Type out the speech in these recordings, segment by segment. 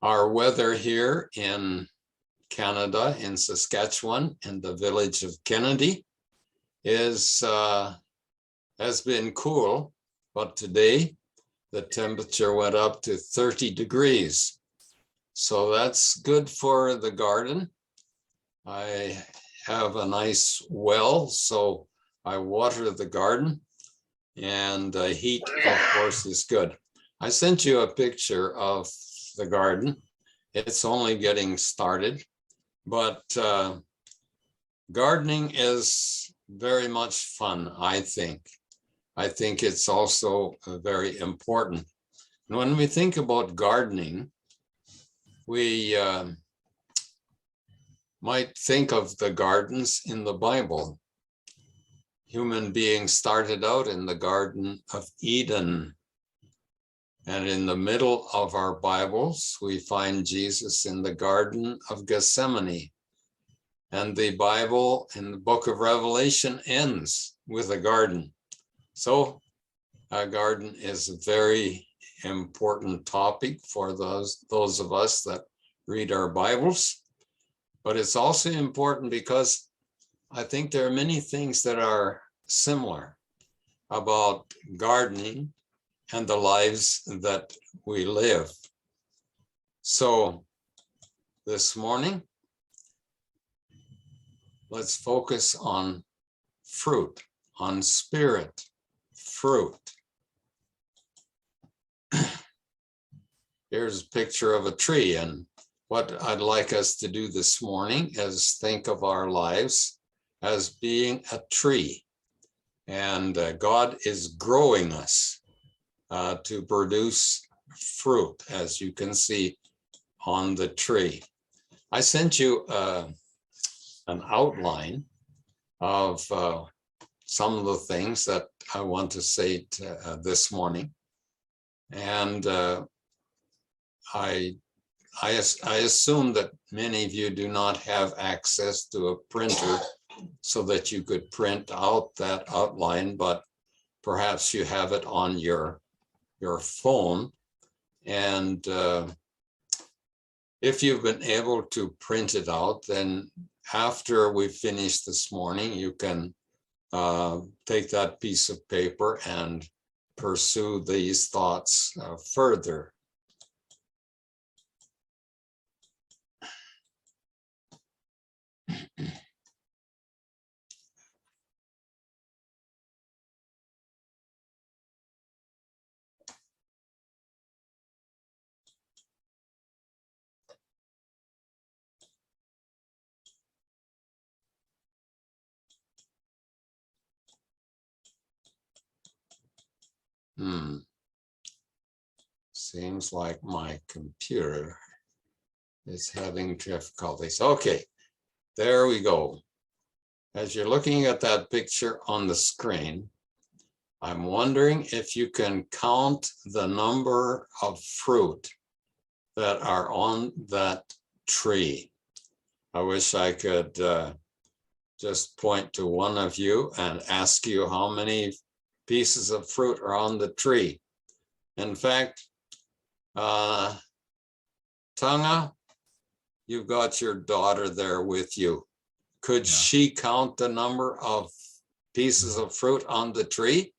Our weather here in Canada, in Saskatchewan, in the village of Kennedy, has been cool, but today the temperature went up to 30 degrees. So that's good for the garden. I have a nice well, so I water the garden, and heat, of course, is good. I sent you a picture of the garden. It's only getting started, but gardening is very much fun, I think. I think it's also very important. And when we think about gardening, we might think of the gardens in the Bible. Human beings started out in the Garden of Eden. And in the middle of our Bibles, we find Jesus in the Garden of Gethsemane. And the Bible in the book of Revelation ends with a garden. So a garden is a very important topic for those of us that read our Bibles. But it's also important because I think there are many things that are similar about gardening and the lives that we live. So this morning, let's focus on fruit, on spirit, fruit. Here's a picture of a tree, and what I'd like us to do this morning is think of our lives as being a tree, and God is growing us to produce fruit, as you can see on the tree. I sent you an outline of some of the things that I want to say this morning, and I assume that many of you do not have access to a printer so that you could print out that outline, but perhaps you have it on your phone. And if you've been able to print it out, then after we finish this morning, you can take that piece of paper and pursue these thoughts further. Seems like my computer is having difficulties. Okay, there we go. As you're looking at that picture on the screen, I'm wondering if you can count the number of fruit that are on that tree. I wish I could just point to one of you and ask you how many pieces of fruit are on the tree. In fact, Tanga, you've got your daughter there with you. Could she count the number of pieces of fruit on the tree?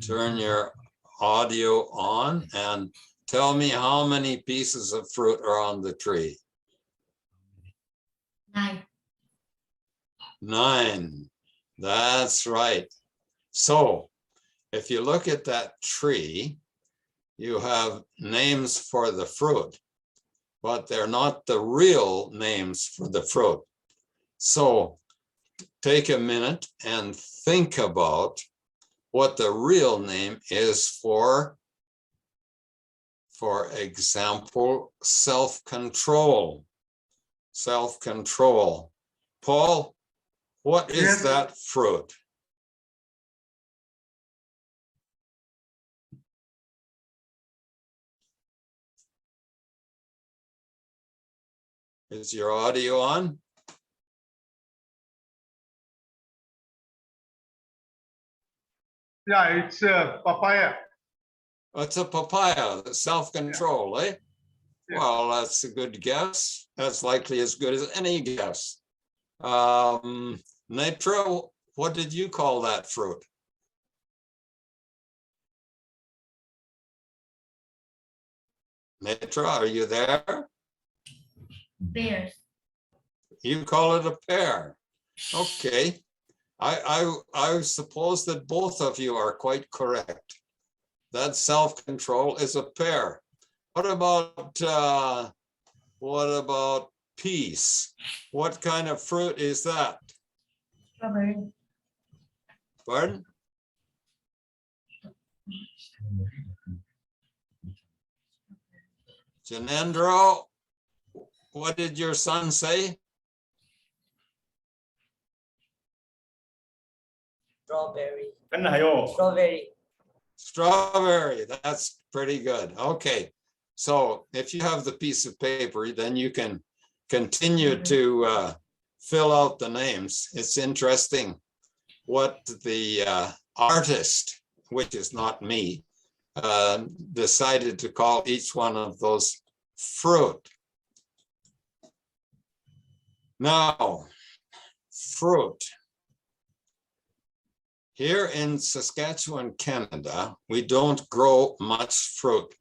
Turn your audio on and tell me how many pieces of fruit are on the tree. 9. 9. That's right. So if you look at that tree, you have names for the fruit, but they're not the real names for the fruit. So take a minute and think about what the real name is for example, self-control. Self-control. Paul, what is that fruit? Is your audio on? Yeah, it's papaya. It's a papaya, the self-control, eh? Yeah. Well, that's a good guess. That's likely as good as any guess. Nitro, what did you call that fruit? Nitro, are you there? Bears. You call it a pear. Okay. I suppose that both of you are quite correct. That self-control is a pear. What about peace? What kind of fruit is that? Strawberry. Pardon? Janendro, what did your son say? Strawberry. Kanayo. Strawberry. Strawberry, that's pretty good. Okay, so if you have the piece of paper, then you can continue to fill out the names. It's interesting what the artist, which is not me, decided to call each one of those fruit. Now, fruit. Here in Saskatchewan, Canada, we don't grow much fruit.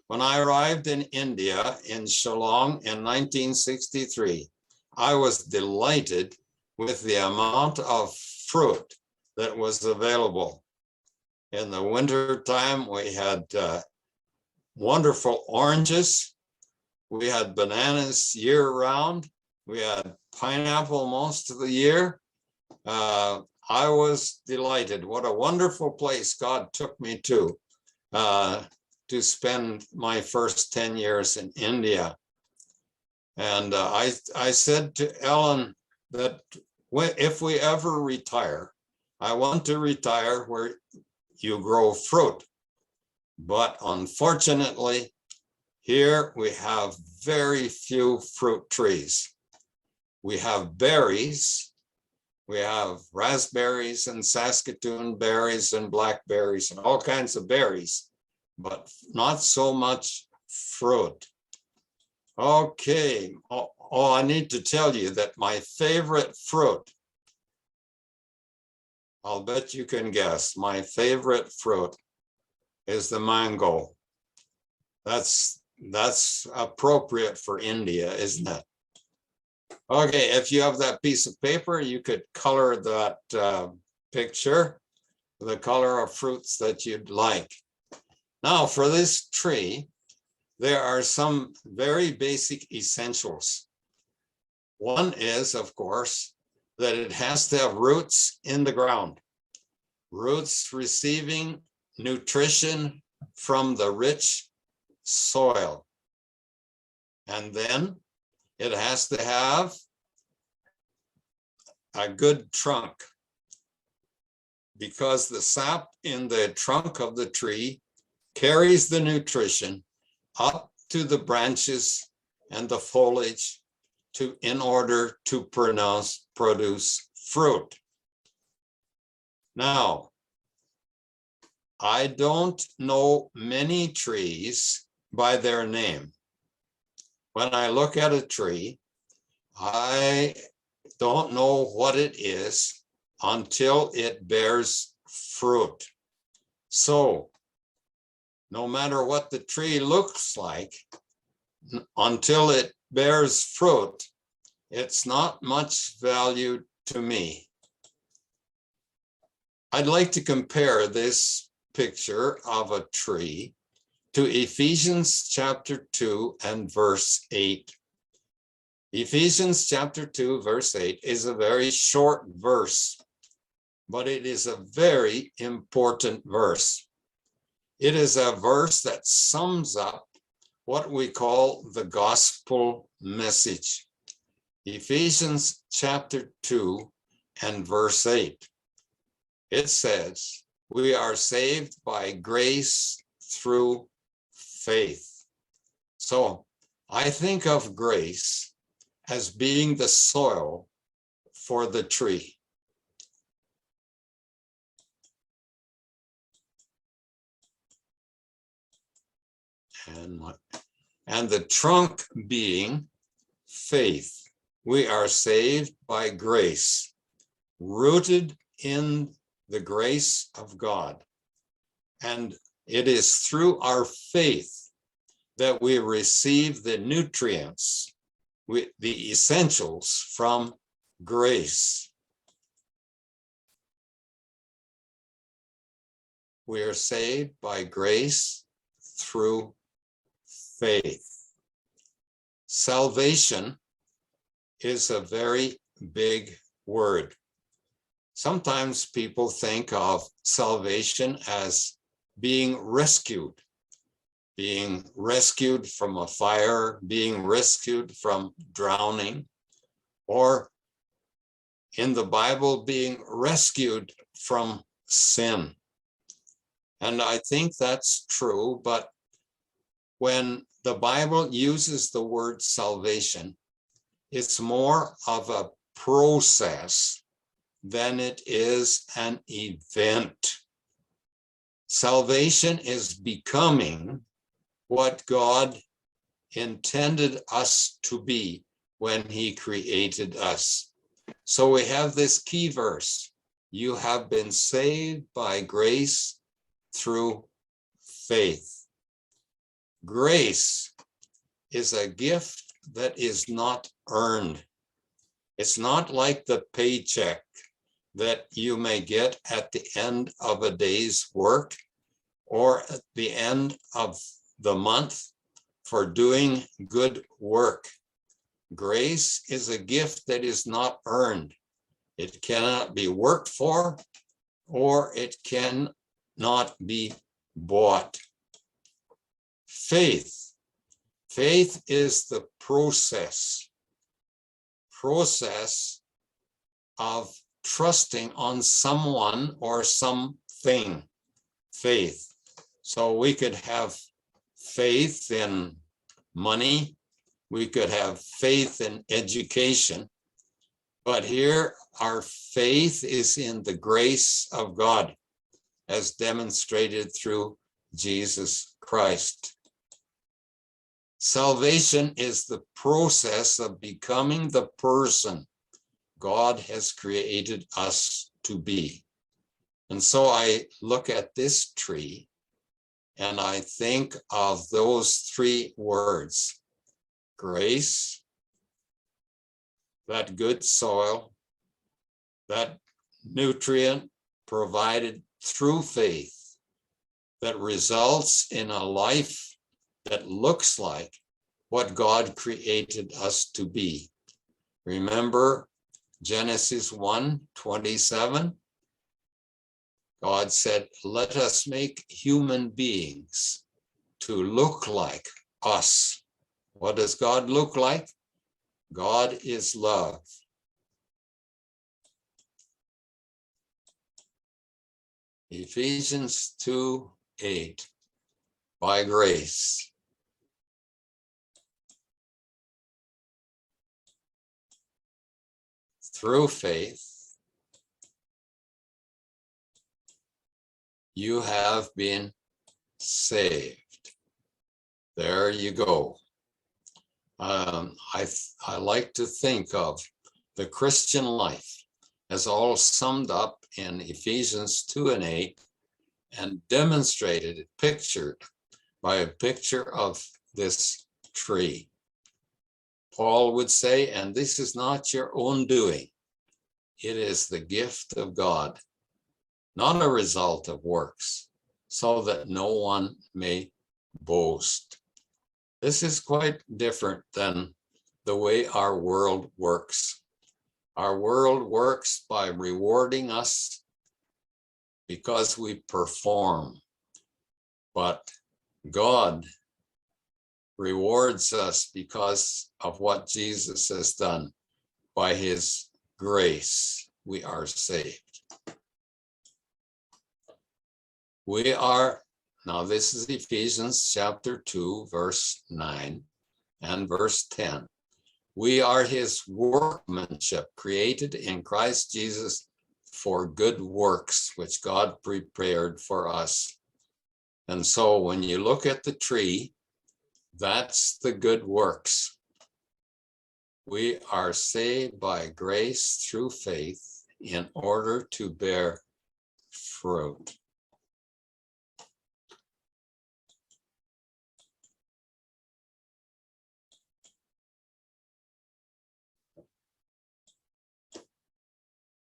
When I arrived in India in Shillong in 1963, I was delighted with the amount of fruit that was available. In the winter time, we had wonderful oranges. We had bananas year round. We had pineapple most of the year. I was delighted. What a wonderful place God took me to spend my first 10 years in India. And I said to Ellen that if we ever retire, I want to retire where you grow fruit. But unfortunately, here we have very few fruit trees. We have berries. We have raspberries and Saskatoon berries and blackberries and all kinds of berries, but not so much fruit. Okay. Oh, I need to tell you that my favorite fruit, I'll bet you can guess, my favorite fruit is the mango. That's appropriate for India, isn't it? Okay, if you have that piece of paper, you could color that picture, the color of fruits that you'd like. Now, for this tree, there are some very basic essentials. One is, of course, that it has to have roots in the ground, roots receiving nutrition from the rich soil. And then it has to have a good trunk, because the sap in the trunk of the tree carries the nutrition up to the branches and the foliage in order to produce fruit. Now, I don't know many trees by their name. When I look at a tree, I don't know what it is until it bears fruit. So, no matter what the tree looks like, until it bears fruit, it's not much value to me. I'd like to compare this picture of a tree to Ephesians chapter 2 and verse 8. Ephesians chapter 2 verse 8 is a very short verse, but it is a very important verse. It is a verse that sums up what we call the gospel message. Ephesians chapter 2 and verse 8. It says, we are saved by grace through faith. So I think of grace as being the soil for the tree. and the trunk being faith. We are saved by grace, rooted in the grace of God. And it is through our faith that we receive the nutrients, the essentials from grace. We are saved by grace through faith. Salvation is a very big word. Sometimes people think of salvation as being rescued from a fire, being rescued from drowning, or in the Bible, being rescued from sin. And I think that's true, but when the Bible uses the word salvation, it's more of a process than it is an event. Salvation is becoming what God intended us to be when he created us. So we have this key verse: you have been saved by grace through faith. Grace is a gift that is not earned. It's not like the paycheck that you may get at the end of a day's work or at the end of the month for doing good work. Grace is a gift that is not earned. It cannot be worked for, or it cannot be bought. Faith is the process of trusting on someone or something. Faith. So we could have faith in money, we could have faith in education, but here our faith is in the grace of God as demonstrated through Jesus Christ. Salvation is the process of becoming the person God has created us to be. And so I look at this tree and I think of those three words: grace, that good soil, that nutrient provided through faith that results in a life that looks like what God created us to be. Remember Genesis 1:27? God said, let us make human beings to look like us. What does God look like? God is love. Ephesians 2:8, by grace. Through faith, you have been saved. There you go. I like to think of the Christian life as all summed up in Ephesians 2:8 and demonstrated, pictured by a picture of this tree. Paul would say, and this is not your own doing. It is the gift of God, not a result of works, so that no one may boast. This is quite different than the way our world works. Our world works by rewarding us because we perform, but God rewards us because of what Jesus has done. By his grace, we are saved. We are, now this is Ephesians chapter 2, verse 9 and verse 10. We are his workmanship, created in Christ Jesus for good works, which God prepared for us. And so when you look at the tree, That's the good works. We are saved by grace through faith in order to bear fruit.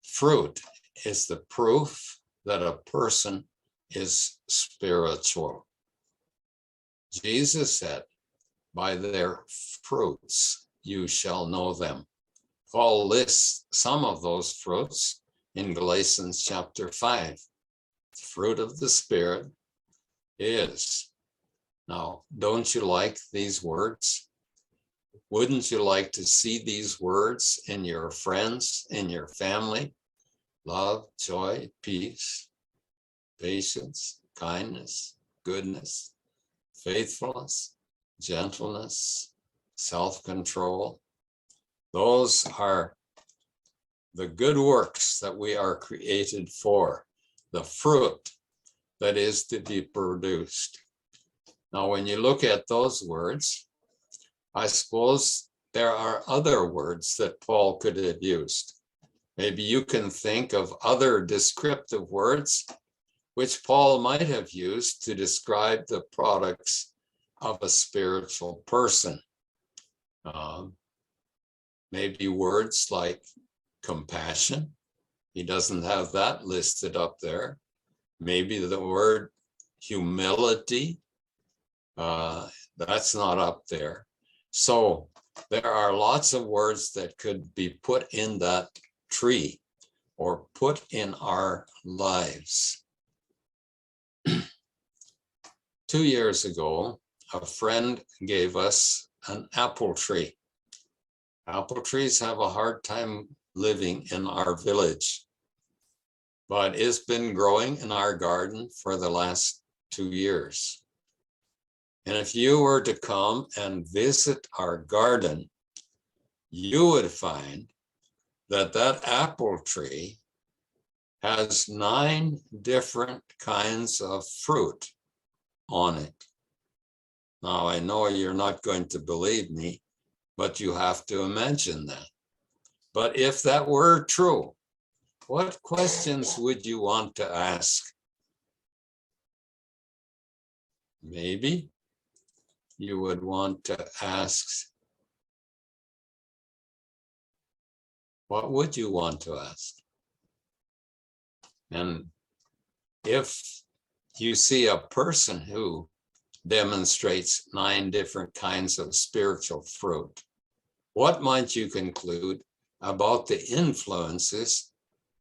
Fruit is the proof that a person is spiritual. Jesus said, by their fruits you shall know them. Paul lists some of those fruits in Galatians chapter 5. The fruit of the Spirit is. Now, don't you like these words? Wouldn't you like to see these words in your friends, in your family? Love, joy, peace, patience, kindness, goodness, faithfulness, gentleness, self-control. Those are the good works that we are created for, the fruit that is to be produced. Now, when you look at those words, I suppose there are other words that Paul could have used. Maybe you can think of other descriptive words which Paul might have used to describe the products of a spiritual person. Maybe words like compassion. He doesn't have that listed up there. Maybe the word humility. That's not up there. So there are lots of words that could be put in that tree or put in our lives. 2 years ago, a friend gave us an apple tree. Apple trees have a hard time living in our village, but it's been growing in our garden for the last 2 years. And if you were to come and visit our garden, you would find that that apple tree has 9 different kinds of fruit on it. Now, I know you're not going to believe me, but you have to imagine that. But if that were true, what questions would you want to ask? Maybe you would want to ask, what would you want to ask? And if you see a person who demonstrates 9 different kinds of spiritual fruit, what might you conclude about the influences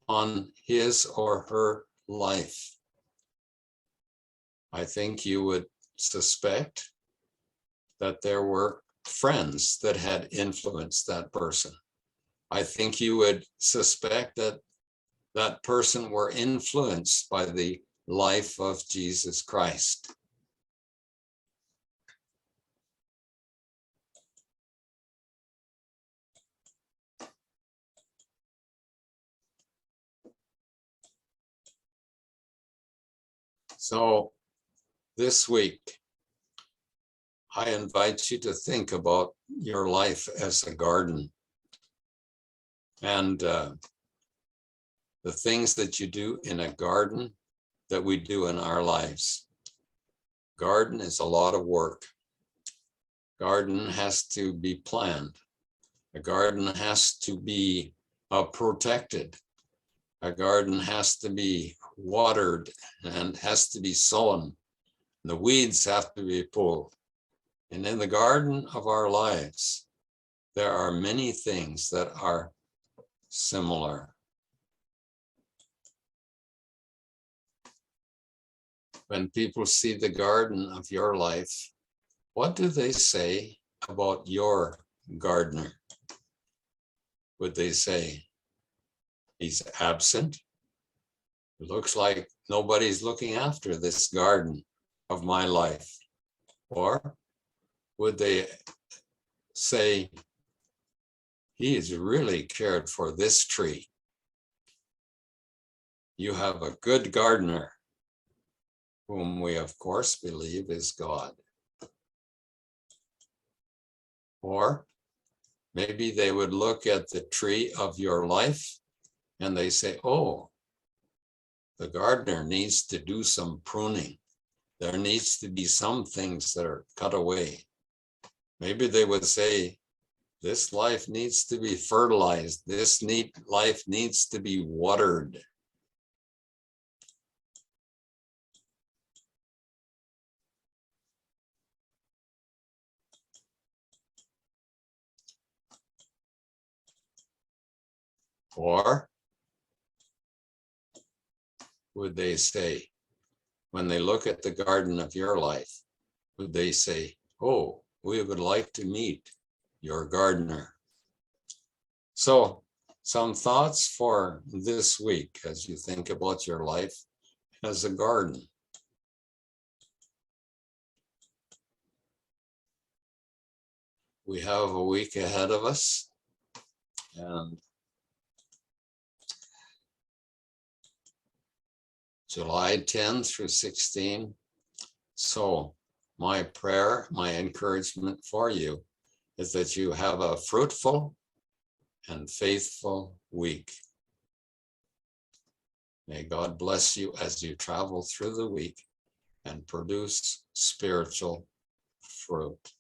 on his or her life? I think you would suspect that there were friends that had influenced that person. I think you would suspect that that person were influenced by the life of Jesus Christ. So this week, I invite you to think about your life as a garden and the things that you do in a garden that we do in our lives. Garden is a lot of work. Garden has to be planned. A garden has to be protected. A garden has to be watered and has to be sown. The weeds have to be pulled. And in the garden of our lives, there are many things that are similar. When people see the garden of your life, what do they say about your gardener? Would they say, he's absent? It looks like nobody's looking after this garden of my life. Or would they say, he has really cared for this tree? You have a good gardener, whom we of course believe is God. Or maybe they would look at the tree of your life and they say, oh, the gardener needs to do some pruning. There needs to be some things that are cut away. Maybe they would say, this life needs to be fertilized. This life needs to be watered. Or would they say, when they look at the garden of your life, would they say, oh, we would like to meet your gardener? So, some thoughts for this week as you think about your life as a garden. We have a week ahead of us, and July 10 through 16. So my prayer, my encouragement for you is that you have a fruitful and faithful week. May God bless you as you travel through the week and produce spiritual fruit.